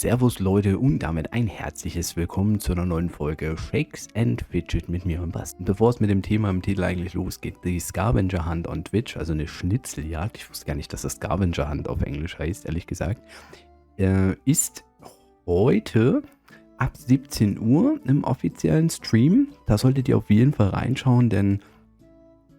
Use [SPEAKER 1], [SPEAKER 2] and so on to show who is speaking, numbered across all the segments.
[SPEAKER 1] Servus Leute und damit ein herzliches Willkommen zu einer neuen Folge Shakes and Fidget mit mir und Basten. Bevor es mit dem Thema im Titel eigentlich losgeht, die Scavenger Hunt on Twitch, also eine Schnitzeljagd, ich wusste gar nicht, dass das Scavenger Hunt auf Englisch heißt, ehrlich gesagt, ist heute ab 17 Uhr im offiziellen Stream. Da solltet ihr auf jeden Fall reinschauen, denn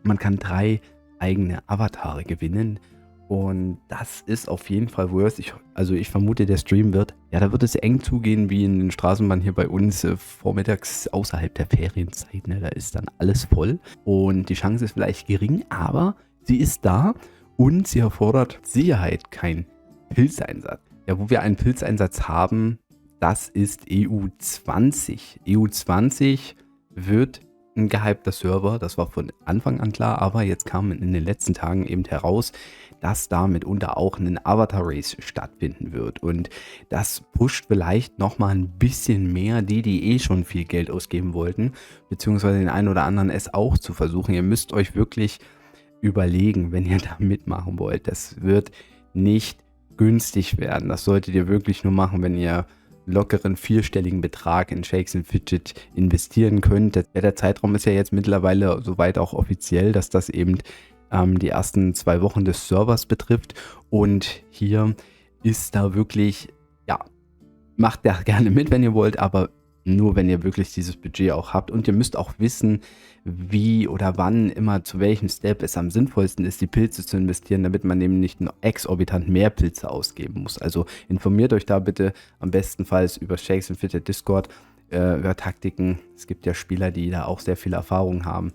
[SPEAKER 1] man kann 3 eigene Avatare gewinnen. Und das ist auf jeden Fall worth. Ich vermute, der Stream da wird es eng zugehen wie in den Straßenbahnen hier bei uns vormittags außerhalb der Ferienzeit. Ne? Da ist dann alles voll und die Chance ist vielleicht gering, aber sie ist da und sie erfordert Sicherheit keinen Pilzeinsatz. Ja, wo wir einen Pilzeinsatz haben, das ist EU20. EU20 wird ein gehypter Server, das war von Anfang an klar, aber jetzt kam in den letzten Tagen eben heraus, dass da mitunter auch ein Avatar-Race stattfinden wird. Und das pusht vielleicht nochmal ein bisschen mehr die schon viel Geld ausgeben wollten, beziehungsweise den einen oder anderen es auch zu versuchen. Ihr müsst euch wirklich überlegen, wenn ihr da mitmachen wollt. Das wird nicht günstig werden. Das solltet ihr wirklich nur machen, wenn ihr lockeren 4-stelligen Betrag in Shakes and Fidget investieren könnt. Der Zeitraum ist ja jetzt mittlerweile soweit auch offiziell, dass das eben die ersten 2 Wochen des Servers betrifft. Und hier ist da wirklich, ja, macht da gerne mit, wenn ihr wollt, aber nur, wenn ihr wirklich dieses Budget auch habt. Und ihr müsst auch wissen, wie oder wann immer zu welchem Step es am sinnvollsten ist, die Pilze zu investieren, damit man eben nicht exorbitant mehr Pilze ausgeben muss. Also informiert euch da bitte am bestenfalls über Shakes and Fidget Discord, über Taktiken. Es gibt ja Spieler, die da auch sehr viel Erfahrung haben.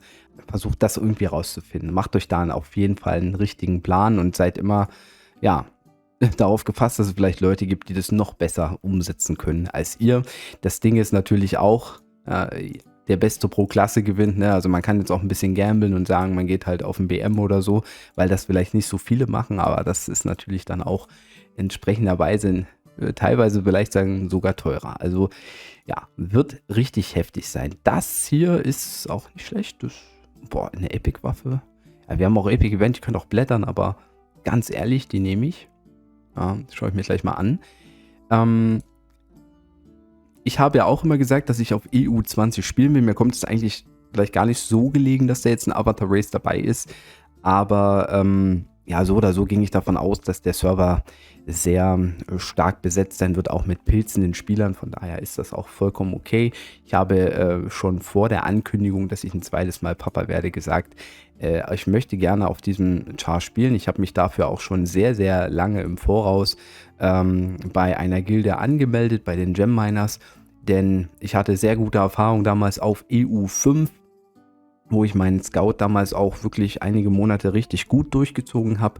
[SPEAKER 1] Versucht das irgendwie rauszufinden. Macht euch da auf jeden Fall einen richtigen Plan und seid immer, ja, darauf gefasst, dass es vielleicht Leute gibt, die das noch besser umsetzen können als ihr. Das Ding ist natürlich auch, der Beste pro Klasse gewinnt. Ne? Also man kann jetzt auch ein bisschen gamblen und sagen, man geht halt auf ein BM oder so, weil das vielleicht nicht so viele machen, aber das ist natürlich dann auch entsprechenderweise teilweise vielleicht sagen sogar teurer. Also ja, wird richtig heftig sein. Das hier ist auch nicht schlecht. Eine Epic-Waffe. Ja, wir haben auch Epic Event, ich könnte auch blättern, aber ganz ehrlich, die nehme ich. Ja, das schaue ich mir gleich mal an. Ich habe ja auch immer gesagt, dass ich auf EU20 spielen will. Mir kommt es eigentlich vielleicht gar nicht so gelegen, dass da jetzt ein Avatar Race dabei ist. Aber ja, so oder so ging ich davon aus, dass der Server sehr stark besetzt sein wird, auch mit pilzenden Spielern. Von daher ist das auch vollkommen okay. Ich habe schon vor der Ankündigung, dass ich ein zweites Mal Papa werde, gesagt, ich möchte gerne auf diesem Char spielen. Ich habe mich dafür auch schon sehr, sehr lange im Voraus bei einer Gilde angemeldet, bei den Gem Miners. Denn ich hatte sehr gute Erfahrungen damals auf EU5, wo ich meinen Scout damals auch wirklich einige Monate richtig gut durchgezogen habe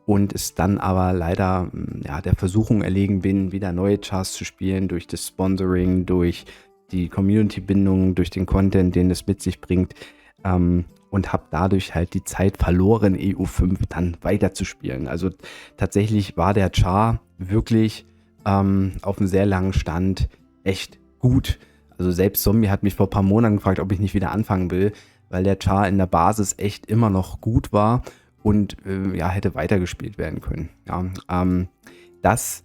[SPEAKER 1] und es dann aber leider der Versuchung erlegen bin, wieder neue Chars zu spielen durch das Sponsoring, durch die Community-Bindung, durch den Content, den es mit sich bringt, und habe dadurch halt die Zeit verloren, EU5 dann weiterzuspielen. Also tatsächlich war der Char wirklich auf einem sehr langen Stand echt gut. Also selbst Zombie hat mich vor ein paar Monaten gefragt, ob ich nicht wieder anfangen will, weil der Char in der Basis echt immer noch gut war und hätte weitergespielt werden können. Ja, das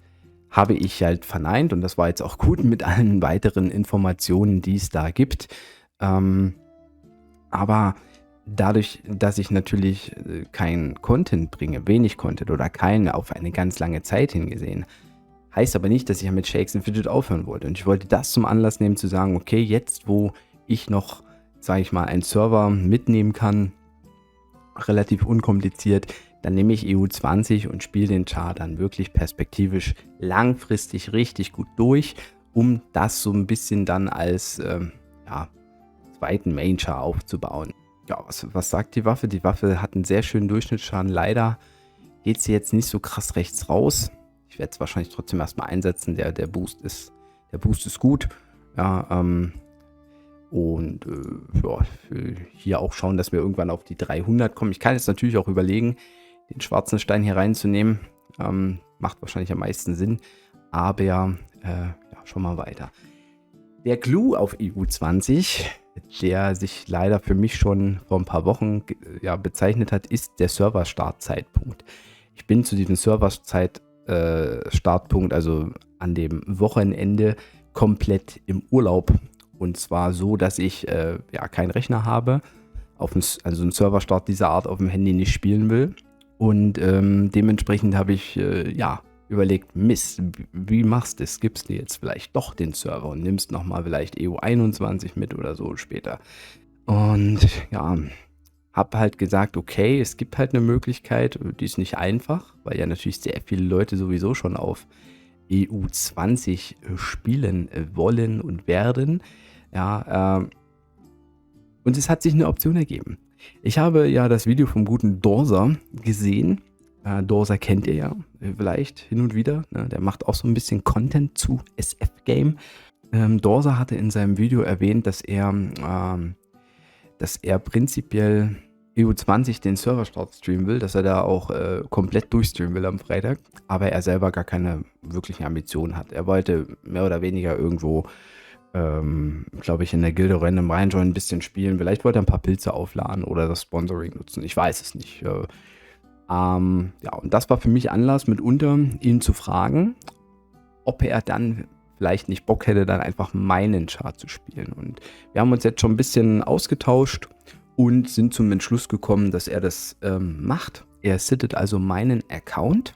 [SPEAKER 1] habe ich halt verneint und das war jetzt auch gut mit allen weiteren Informationen, die es da gibt. Aber dadurch, dass ich natürlich kein Content bringe, wenig Content oder keinen auf eine ganz lange Zeit hingesehen, heißt aber nicht, dass ich ja mit Shakes and Fidget aufhören wollte. Und ich wollte das zum Anlass nehmen, zu sagen, okay, jetzt wo ich noch, sage ich mal, einen Server mitnehmen kann, relativ unkompliziert, dann nehme ich EU20 und spiele den Char dann wirklich perspektivisch langfristig richtig gut durch, um das so ein bisschen dann als zweiten Main-Char aufzubauen. Ja, was sagt die Waffe? Die Waffe hat einen sehr schönen Durchschnittsschaden. Leider geht sie jetzt nicht so krass rechts raus. Ich werde es wahrscheinlich trotzdem erstmal einsetzen. Der Boost ist gut. Ja, hier auch schauen, dass wir irgendwann auf die 300 kommen. Ich kann jetzt natürlich auch überlegen, den schwarzen Stein hier reinzunehmen. Macht wahrscheinlich am meisten Sinn. Aber schauen wir weiter. Der Clou auf EU20, der sich leider für mich schon vor ein paar Wochen bezeichnet hat, ist der Server-Startzeitpunkt. Ich bin zu diesem Server-Startpunkt, also an dem Wochenende komplett im Urlaub. Und zwar so, dass ich keinen Rechner habe, also einen Serverstart dieser Art auf dem Handy nicht spielen will. Und dementsprechend habe ich überlegt, Mist, wie machst du das? Gibst du jetzt vielleicht doch den Server und nimmst nochmal vielleicht EU21 mit oder so später. Und ja, habe halt gesagt, okay, es gibt halt eine Möglichkeit, die ist nicht einfach, weil ja natürlich sehr viele Leute sowieso schon auf EU20 spielen wollen und werden. Ja, und es hat sich eine Option ergeben. Ich habe ja das Video vom guten Dorsa gesehen. Dorsa kennt ihr ja vielleicht hin und wieder. Ne? Der macht auch so ein bisschen Content zu SF-Game. Dorsa hatte in seinem Video erwähnt, dass er prinzipiell EU20 den Serverstart streamen will, dass er da auch komplett durchstreamen will am Freitag, aber er selber gar keine wirklichen Ambitionen hat. Er wollte mehr oder weniger irgendwo, glaube ich, in der Gilde Random reinjoinen, ein bisschen spielen. Vielleicht wollte er ein paar Pilze aufladen oder das Sponsoring nutzen. Ich weiß es nicht. Und das war für mich Anlass, mitunter ihn zu fragen, ob er dann vielleicht nicht Bock hätte, dann einfach meinen Chart zu spielen. Und wir haben uns jetzt schon ein bisschen ausgetauscht und sind zum Entschluss gekommen, dass er das macht. Er sittet also meinen Account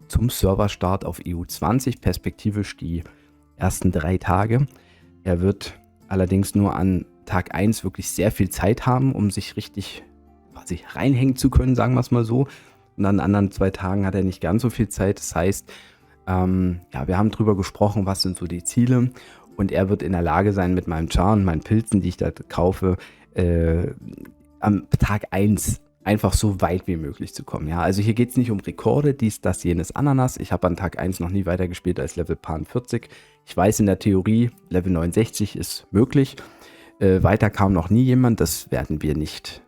[SPEAKER 1] zum Serverstart auf EU20, perspektivisch die ersten 3 Tage. Er wird allerdings nur an Tag 1 wirklich sehr viel Zeit haben, um sich richtig quasi reinhängen zu können, sagen wir es mal so. Und an den anderen 2 Tagen hat er nicht ganz so viel Zeit. Das heißt, wir haben drüber gesprochen, was sind so die Ziele. Und er wird in der Lage sein, mit meinem Char und meinen Pilzen, die ich da kaufe, am Tag 1 einfach so weit wie möglich zu kommen. Ja, also hier geht es nicht um Rekorde, dies, das, jenes, Ananas. Ich habe an Tag 1 noch nie weitergespielt als Level 40. Ich weiß in der Theorie, Level 69 ist möglich. Weiter kam noch nie jemand. Das werden wir nicht,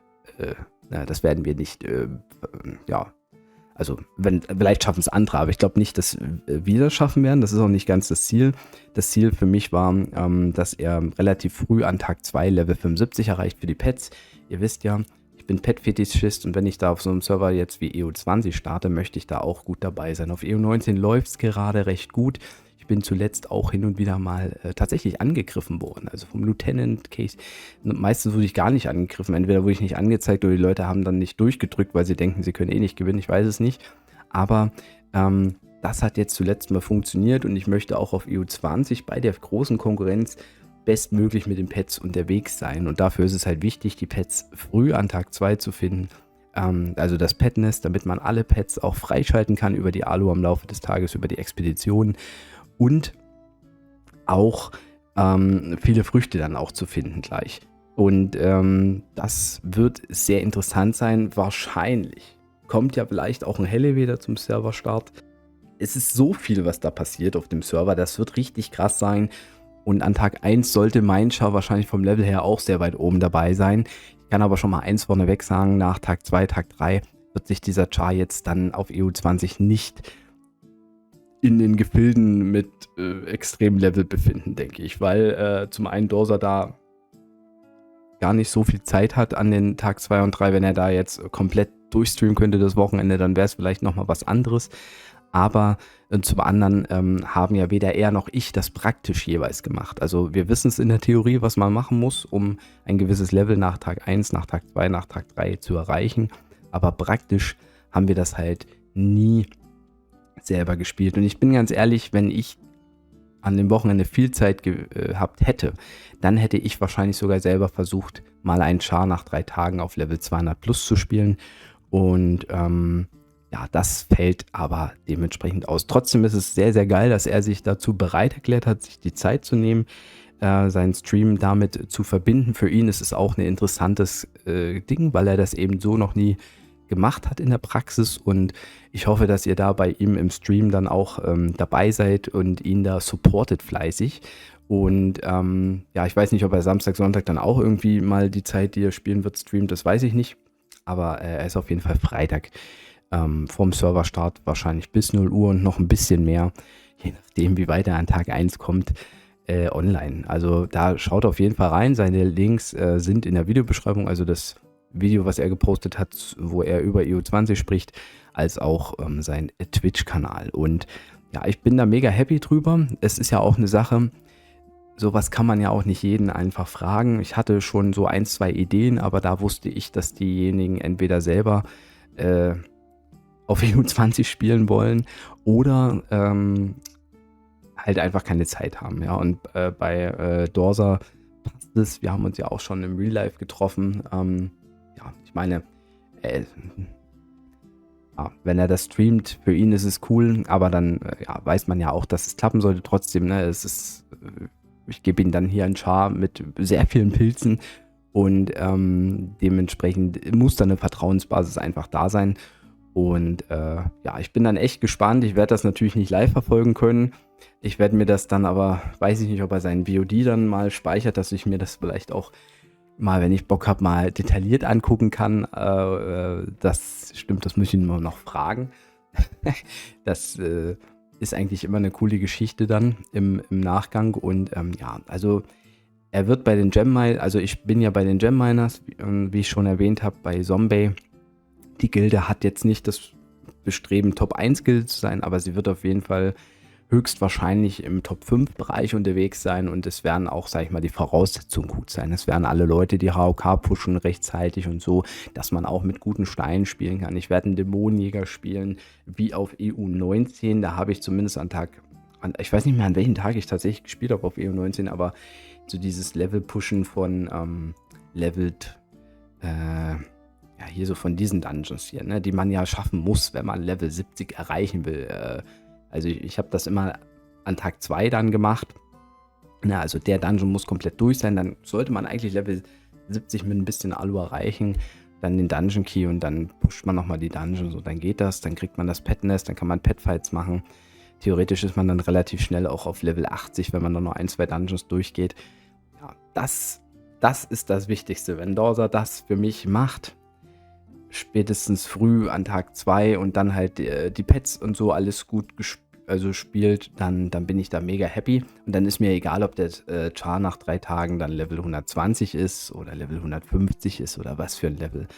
[SPEAKER 1] also vielleicht schaffen es andere, aber ich glaube nicht, dass wir das schaffen werden. Das ist auch nicht ganz das Ziel. Das Ziel für mich war, dass er relativ früh an Tag 2 Level 75 erreicht für die Pets. Ihr wisst ja, ich bin Pet-Fetischist und wenn ich da auf so einem Server jetzt wie EU20 starte, möchte ich da auch gut dabei sein. Auf EU19 läuft es gerade recht gut. Ich bin zuletzt auch hin und wieder mal tatsächlich angegriffen worden. Also vom Lieutenant Case. Meistens wurde ich gar nicht angegriffen. Entweder wurde ich nicht angezeigt oder die Leute haben dann nicht durchgedrückt, weil sie denken, sie können eh nicht gewinnen. Ich weiß es nicht. Aber das hat jetzt zuletzt mal funktioniert und ich möchte auch auf EU20 bei der großen Konkurrenz bestmöglich mit den Pets unterwegs sein. Und dafür ist es halt wichtig, die Pets früh an Tag 2 zu finden. Also das Petnest, damit man alle Pets auch freischalten kann über die Alu am Laufe des Tages, über die Expeditionen. Und auch viele Früchte dann auch zu finden gleich. Und das wird sehr interessant sein. Wahrscheinlich kommt ja vielleicht auch ein Helleweder zum Serverstart. Es ist so viel, was da passiert auf dem Server. Das wird richtig krass sein. Und an Tag 1 sollte mein Char wahrscheinlich vom Level her auch sehr weit oben dabei sein. Ich kann aber schon mal eins vorneweg sagen, nach Tag 2, Tag 3 wird sich dieser Char jetzt dann auf EU20 nicht in den Gefilden mit extremem Level befinden, denke ich. Weil zum einen Dorsa da gar nicht so viel Zeit hat an den Tag 2 und 3. Wenn er da jetzt komplett durchstreamen könnte das Wochenende, dann wäre es vielleicht nochmal was anderes. Aber zum anderen haben ja weder er noch ich das praktisch jeweils gemacht. Also wir wissen es in der Theorie, was man machen muss, um ein gewisses Level nach Tag 1, nach Tag 2, nach Tag 3 zu erreichen. Aber praktisch haben wir das halt nie selber gespielt. Und ich bin ganz ehrlich, wenn ich an dem Wochenende viel Zeit gehabt hätte, dann hätte ich wahrscheinlich sogar selber versucht, mal einen Char nach 3 Tagen auf Level 200 plus zu spielen. Und das fällt aber dementsprechend aus. Trotzdem ist es sehr, sehr geil, dass er sich dazu bereit erklärt hat, sich die Zeit zu nehmen, seinen Stream damit zu verbinden. Für ihn ist es auch ein interessantes Ding, weil er das eben so noch nie gemacht hat in der Praxis. Und ich hoffe, dass ihr da bei ihm im Stream dann auch dabei seid und ihn da supportet fleißig. Und ich weiß nicht, ob er Samstag, Sonntag dann auch irgendwie mal die Zeit, die er spielen wird, streamt. Das weiß ich nicht. Aber er ist auf jeden Fall Freitag vorm Serverstart wahrscheinlich bis 0 Uhr und noch ein bisschen mehr, je nachdem, wie weit er an Tag 1 kommt, online. Also da schaut auf jeden Fall rein. Seine Links sind in der Videobeschreibung, also das Video, was er gepostet hat, wo er über EU20 spricht, als auch sein Twitch-Kanal. Und ja, ich bin da mega happy drüber. Es ist ja auch eine Sache, sowas kann man ja auch nicht jeden einfach fragen. Ich hatte schon so ein, 2 Ideen, aber da wusste ich, dass diejenigen entweder selber äh, auf EU20 spielen wollen oder halt einfach keine Zeit haben. Ja, und bei Dorsa passt es. Wir haben uns ja auch schon im Real Life getroffen. Ja, ich meine, äh, ja, wenn er das streamt, für ihn ist es cool, aber dann ja, weiß man ja auch, dass es klappen sollte trotzdem. Ne? Ich gebe ihm dann hier ein Char mit sehr vielen Pilzen und dementsprechend muss da eine Vertrauensbasis einfach da sein. Und ja, ich bin dann echt gespannt. Ich werde das natürlich nicht live verfolgen können. Ich werde mir das dann aber, weiß ich nicht, ob er seinen VOD dann mal speichert, dass ich mir das vielleicht auch mal, wenn ich Bock habe, mal detailliert angucken kann. Das stimmt, das muss ich ihn immer noch fragen. Das ist eigentlich immer eine coole Geschichte dann im Nachgang. Und ja, also er wird bei den Gem-Miners, also ich bin ja bei den Gem-Miners, wie ich schon erwähnt habe, bei Zombie. Die Gilde hat jetzt nicht das Bestreben, Top 1 Gilde zu sein, aber sie wird auf jeden Fall höchstwahrscheinlich im Top 5 Bereich unterwegs sein und es werden auch, sag ich mal, die Voraussetzungen gut sein. Es werden alle Leute, die HOK pushen rechtzeitig und so, dass man auch mit guten Steinen spielen kann. Ich werde einen Dämonenjäger spielen, wie auf EU19. Da habe ich zumindest ich weiß nicht mehr, an welchem Tag ich tatsächlich gespielt habe auf EU19, aber so dieses Level-Pushen von Leveled, ja, hier so von diesen Dungeons hier, ne, die man ja schaffen muss, wenn man Level 70 erreichen will. Also ich habe das immer an Tag 2 dann gemacht. Na, also der Dungeon muss komplett durch sein. Dann sollte man eigentlich Level 70 mit ein bisschen Alu erreichen. Dann den Dungeon Key und dann pusht man nochmal die Dungeon. So, dann geht das. Dann kriegt man das Pet Nest. Dann kann man Pet Fights machen. Theoretisch ist man dann relativ schnell auch auf Level 80, wenn man dann noch 1, 2 Dungeons durchgeht. Ja, das ist das Wichtigste. Wenn Dorsa das für mich macht, spätestens früh an Tag 2 und dann halt die Pets und so alles gut spielt, dann bin ich da mega happy. Und dann ist mir egal, ob der Char nach 3 Tagen dann Level 120 ist oder Level 150 ist oder was für ein Level.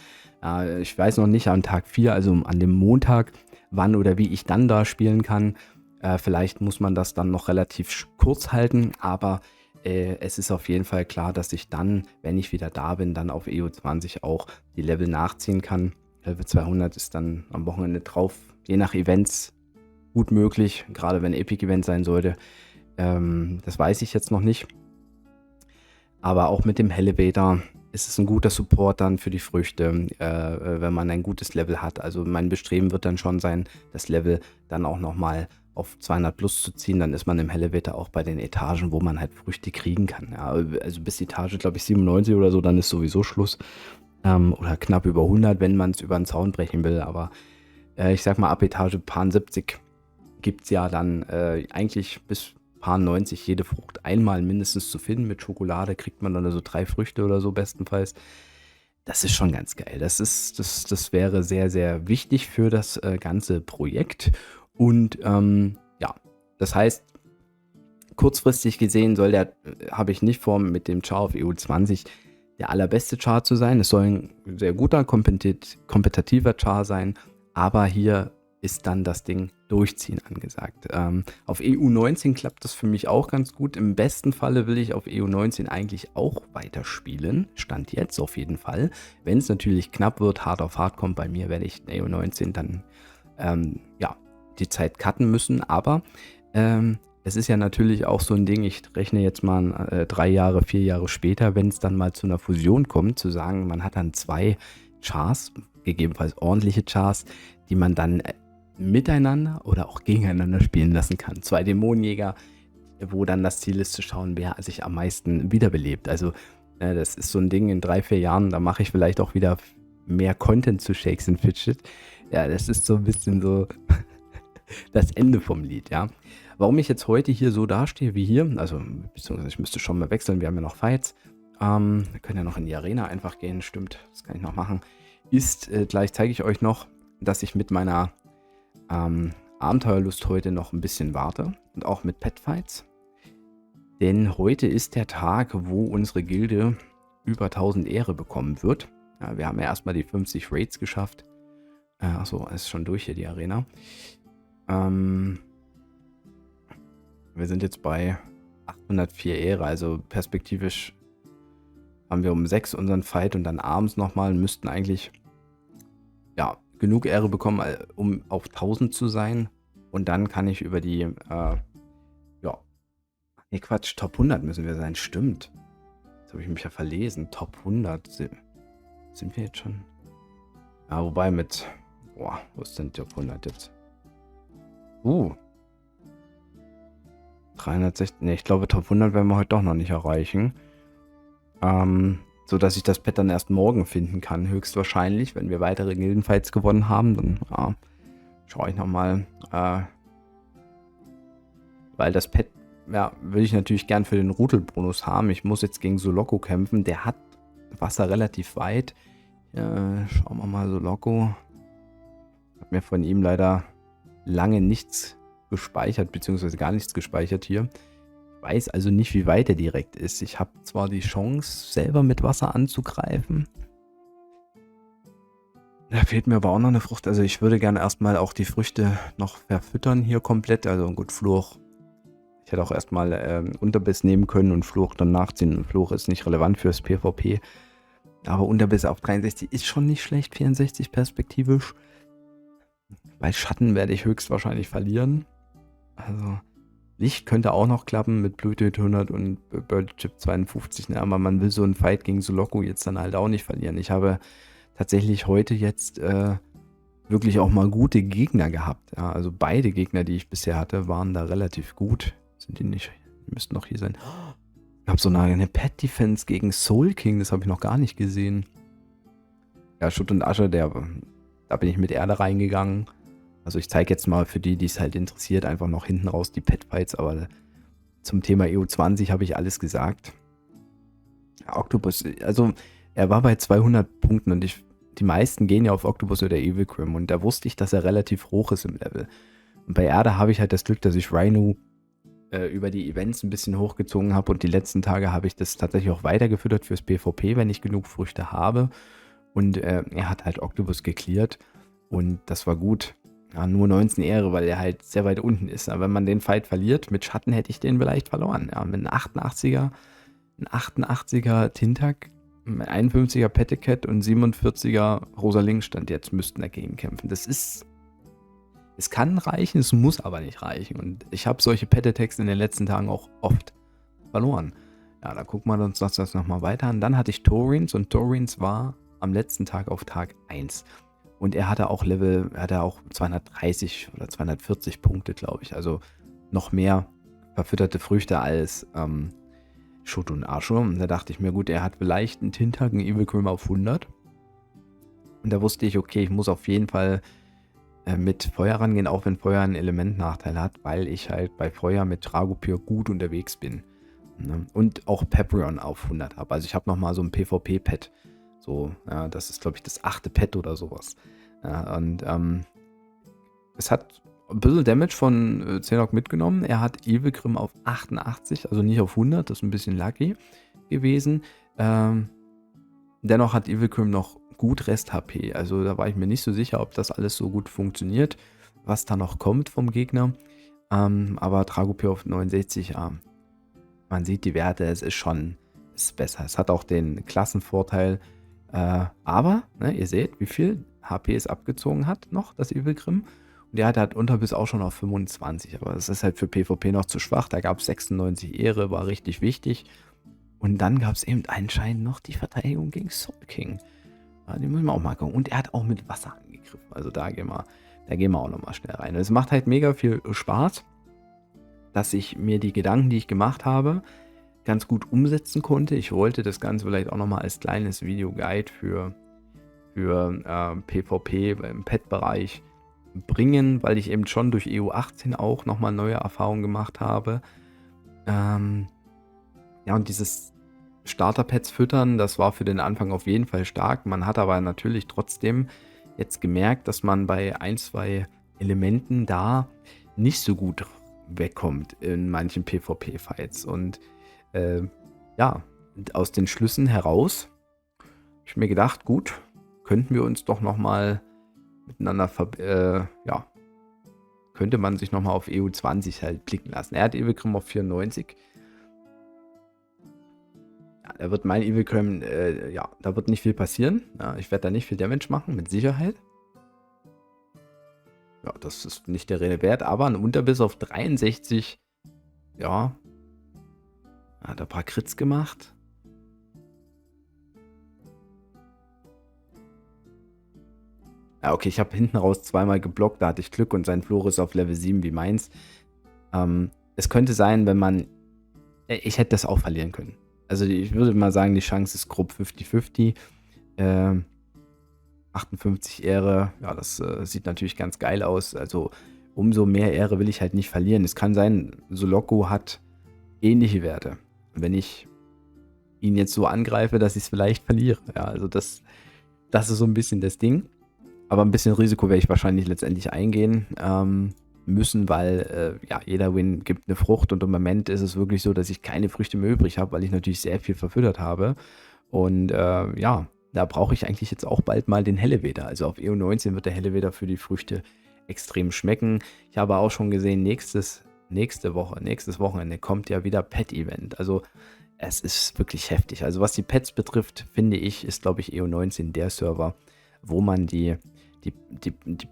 [SPEAKER 1] Ich weiß noch nicht an Tag 4, also an dem Montag, wann oder wie ich dann da spielen kann. Vielleicht muss man das dann noch relativ kurz halten, aber es ist auf jeden Fall klar, dass ich dann, wenn ich wieder da bin, dann auf EU20 auch die Level nachziehen kann. Level 200 ist dann am Wochenende drauf, je nach Events gut möglich, gerade wenn Epic-Event sein sollte. Das weiß ich jetzt noch nicht. Aber auch mit dem Elevator ist es ein guter Support dann für die Früchte, wenn man ein gutes Level hat. Also mein Bestreben wird dann schon sein, das Level dann auch nochmal auf 200 plus zu ziehen, dann ist man im Elevator auch bei den Etagen, wo man halt Früchte kriegen kann. Ja, also bis Etage, glaube ich, 97 oder so, dann ist sowieso Schluss. Oder knapp über 100, wenn man es über den Zaun brechen will. Aber ich sag mal, ab Etage Paar 70 gibt es ja dann eigentlich bis Paar 90 jede Frucht einmal mindestens zu finden. Mit Schokolade kriegt man dann so 3 Früchte oder so bestenfalls. Das ist schon ganz geil. Das wäre sehr, sehr wichtig für das ganze Projekt. Und ja, das heißt, kurzfristig gesehen habe ich nicht vor, mit dem Char auf EU20 der allerbeste Char zu sein. Es soll ein sehr guter, kompetitiver Char sein, aber hier ist dann das Ding durchziehen angesagt. Auf EU19 klappt das für mich auch ganz gut. Im besten Falle will ich auf EU19 eigentlich auch weiterspielen. Stand jetzt auf jeden Fall. Wenn es natürlich knapp wird, hart auf hart kommt bei mir, werde ich EU19 dann ja, die Zeit cutten müssen. Aber es ist ja natürlich auch so ein Ding, ich rechne jetzt mal 3 Jahre, 4 Jahre später, wenn es dann mal zu einer Fusion kommt, zu sagen, man hat dann 2 Chars, gegebenenfalls ordentliche Chars, die man dann miteinander oder auch gegeneinander spielen lassen kann. 2 Dämonenjäger, wo dann das Ziel ist zu schauen, wer sich am meisten wiederbelebt. Also das ist so ein Ding in 3, 4 Jahren, da mache ich vielleicht auch wieder mehr Content zu Shakes and Fidget. Ja, das ist so ein bisschen so das Ende vom Lied, ja. Warum ich jetzt heute hier so dastehe wie hier, also beziehungsweise ich müsste schon mal wechseln, wir haben ja noch Fights, wir können ja noch in die Arena einfach gehen, stimmt, das kann ich noch machen, ist, gleich zeige ich euch noch, dass ich mit meiner Abenteuerlust heute noch ein bisschen warte und auch mit Petfights. Denn heute ist der Tag, wo unsere Gilde über 1000 Ehre bekommen wird. Ja, wir haben ja erstmal die 50 Raids geschafft. Achso, ist schon durch hier die Arena. Wir sind jetzt bei 804 Ehre, also perspektivisch haben wir um 6 unseren Fight und dann abends nochmal und müssten eigentlich ja, genug Ehre bekommen, um auf 1000 zu sein. Und dann kann ich über die, ja, nee, Quatsch, Top 100 müssen wir sein, stimmt. Jetzt habe ich mich ja verlesen, Top 100, sind wir jetzt schon? Ja, wobei mit, boah, wo ist denn Top 100 jetzt? 360, ne, ich glaube Top 100 werden wir heute doch noch nicht erreichen. So dass ich das Pet dann erst morgen finden kann, höchstwahrscheinlich, wenn wir weitere Gildenfights gewonnen haben. Dann schaue ich nochmal, weil das Pet, ja, will ich natürlich gern für den Rudelbonus haben. Ich muss jetzt gegen Soloko kämpfen, der hat Wasser relativ weit. Schauen wir mal, Soloko. Ich habe mir von ihm leider lange nichts gespeichert, beziehungsweise gar nichts gespeichert hier. Ich weiß also nicht, wie weit er direkt ist. Ich habe zwar die Chance, selber mit Wasser anzugreifen. Da fehlt mir aber auch noch eine Frucht. Also ich würde gerne erstmal auch die Früchte noch verfüttern hier komplett. Also gut, Fluch. Ich hätte auch erstmal Unterbiss nehmen können und Fluch dann nachziehen. Fluch ist nicht relevant fürs PvP. Aber Unterbiss auf 63 ist schon nicht schlecht, 64 perspektivisch. Bei Schatten werde ich höchstwahrscheinlich verlieren. Also Licht könnte auch noch klappen mit Bluetooth 100 und Bird Chip 52, ne? Aber man will so einen Fight gegen Soloko jetzt dann halt auch nicht verlieren. Ich habe tatsächlich heute jetzt wirklich auch mal gute Gegner gehabt. Ja? Also beide Gegner, die ich bisher hatte, waren da relativ gut. Sind die nicht? Die müssten noch hier sein. Ich habe so eine Pet Defense gegen Soul King, das habe ich noch gar nicht gesehen. Ja, Schutt und Asche, da bin ich mit Erde reingegangen. Also ich zeige jetzt mal für die, die es halt interessiert, einfach noch hinten raus die Petfights, aber zum Thema EU20 habe ich alles gesagt. Ja, Octopus, also er war bei 200 Punkten und die meisten gehen ja auf Octopus oder Evil Grim und da wusste ich, dass er relativ hoch ist im Level. Und bei Erde habe ich halt das Glück, dass ich Rhino über die Events ein bisschen hochgezogen habe und die letzten Tage habe ich das tatsächlich auch weitergefüttert fürs PvP, wenn ich genug Früchte habe. Und er hat halt Octopus geklärt und das war gut. Ja, nur 19 Ehre, weil er halt sehr weit unten ist. Aber wenn man den Fight verliert, mit Schatten hätte ich den vielleicht verloren. Ja, mit einem 88er Tintak, mit 51er Petticat und 47er Rosaling stand jetzt, müssten dagegen kämpfen. Es kann reichen, es muss aber nicht reichen. Und ich habe solche Pettetexte in den letzten Tagen auch oft verloren. Ja, da gucken wir uns das nochmal weiter an. Dann hatte ich Torins und Torins war am letzten Tag auf Tag 1. Und er hatte auch 230 oder 240 Punkte, glaube ich. Also noch mehr verfütterte Früchte als Schutt und Asche. Und da dachte ich mir, gut, er hat vielleicht einen Tintak, einen Evil Grim auf 100. Und da wusste ich, okay, ich muss auf jeden Fall mit Feuer rangehen, auch wenn Feuer einen Elementnachteil hat, weil ich halt bei Feuer mit Dragopyr gut unterwegs bin. Ne? Und auch Peprion auf 100 habe. Also ich habe nochmal so ein PvP-Pad. So, ja, das ist, glaube ich, das 8. Pet oder sowas. Ja, und es hat ein bisschen Damage von Zenok mitgenommen. Er hat Evil Grim auf 88, also nicht auf 100, das ist ein bisschen lucky gewesen. Dennoch hat Evil Grim noch gut Rest-HP. Also da war ich mir nicht so sicher, ob das alles so gut funktioniert, was da noch kommt vom Gegner. Aber Dragopyr auf 69, ja, man sieht die Werte, es ist besser. Es hat auch den Klassenvorteil. Aber, ne, ihr seht, wie viel HP es abgezogen hat noch, das Evil Grim. Und der hat halt Unterbiss auch schon auf 25. Aber es ist halt für PvP noch zu schwach. Da gab es 96 Ehre, war richtig wichtig. Und dann gab es eben anscheinend noch die Verteidigung gegen Soul King. Ja, die müssen wir auch mal gucken. Und er hat auch mit Wasser angegriffen. Also da gehen wir auch nochmal schnell rein. Es macht halt mega viel Spaß, dass ich mir die Gedanken, die ich gemacht habe, ganz gut umsetzen konnte. Ich wollte das Ganze vielleicht auch nochmal als kleines Video-Guide für PvP im Pet-Bereich bringen, weil ich eben schon durch EU18 auch nochmal neue Erfahrungen gemacht habe. Ja, und dieses Starter-Pets füttern, das war für den Anfang auf jeden Fall stark. Man hat aber natürlich trotzdem jetzt gemerkt, dass man bei 1, 2 Elementen da nicht so gut wegkommt in manchen PvP-Fights. Und ja, aus den Schlüssen heraus habe ich mir gedacht, gut, könnten wir uns doch nochmal miteinander könnte man sich nochmal auf EU20 halt blicken lassen. Er hat Evilgrim auf 94. Ja, da wird mein Evilgrim, ja, da wird nicht viel passieren. Ja, ich werde da nicht viel Damage machen, mit Sicherheit. Ja, das ist nicht der Rede wert, aber ein Unterbiss auf 63, ja, hat ein paar Crits gemacht. Ja, okay, ich habe hinten raus zweimal geblockt, da hatte ich Glück und sein Flor ist auf Level 7 wie meins. Es könnte sein, wenn man, ich hätte das auch verlieren können. Also ich würde mal sagen, die Chance ist grob 50-50. 58 Ehre, ja, das sieht natürlich ganz geil aus. Also umso mehr Ehre will ich halt nicht verlieren. Es kann sein, Soloko hat ähnliche Werte. Wenn ich ihn jetzt so angreife, dass ich es vielleicht verliere. Ja, also das ist so ein bisschen das Ding. Aber ein bisschen Risiko werde ich wahrscheinlich letztendlich eingehen müssen, weil ja, jeder Win gibt eine Frucht und im Moment ist es wirklich so, dass ich keine Früchte mehr übrig habe, weil ich natürlich sehr viel verfüttert habe. Und ja, da brauche ich eigentlich jetzt auch bald mal den Helleweder. Also auf EU19 wird der Helleweder für die Früchte extrem schmecken. Ich habe auch schon gesehen, nächstes Wochenende kommt ja wieder Pet-Event. Also es ist wirklich heftig. Also was die Pets betrifft, finde ich, ist glaube ich EU19 der Server, wo man die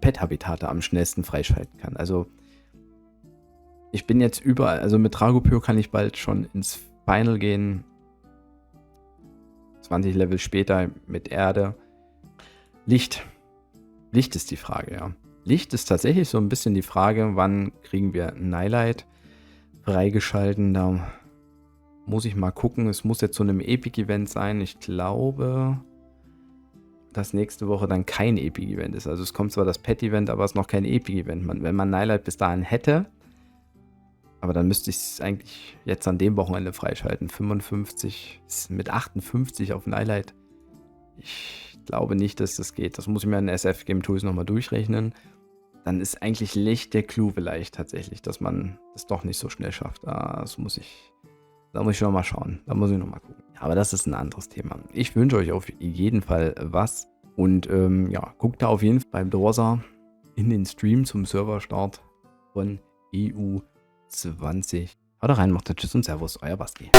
[SPEAKER 1] Pet-Habitate am schnellsten freischalten kann. Also ich bin jetzt überall, also mit Dragopyr kann ich bald schon ins Final gehen. 20 Level später mit Erde. Licht ist die Frage, ja. Licht ist tatsächlich so ein bisschen die Frage, wann kriegen wir Nightlight freigeschalten. Da muss ich mal gucken. Es muss jetzt zu einem Epic-Event sein. Ich glaube, dass nächste Woche dann kein Epic-Event ist. Also es kommt zwar das Pet-Event, aber es ist noch kein Epic-Event. Wenn man Nightlight bis dahin hätte, aber dann müsste ich es eigentlich jetzt an dem Wochenende freischalten. 55 mit 58 auf Nightlight. Ich glaube nicht, dass das geht. Das muss ich mir in SF Game Tools nochmal durchrechnen. Dann ist eigentlich Licht der Clou vielleicht tatsächlich, dass man das doch nicht so schnell schafft. Da muss ich noch mal schauen. Da muss ich noch mal gucken. Aber das ist ein anderes Thema. Ich wünsche euch auf jeden Fall was. Und ja, guckt da auf jeden Fall beim Dorsa in den Stream zum Serverstart von EU20. Haut rein, macht Tschüss und Servus, euer Basti.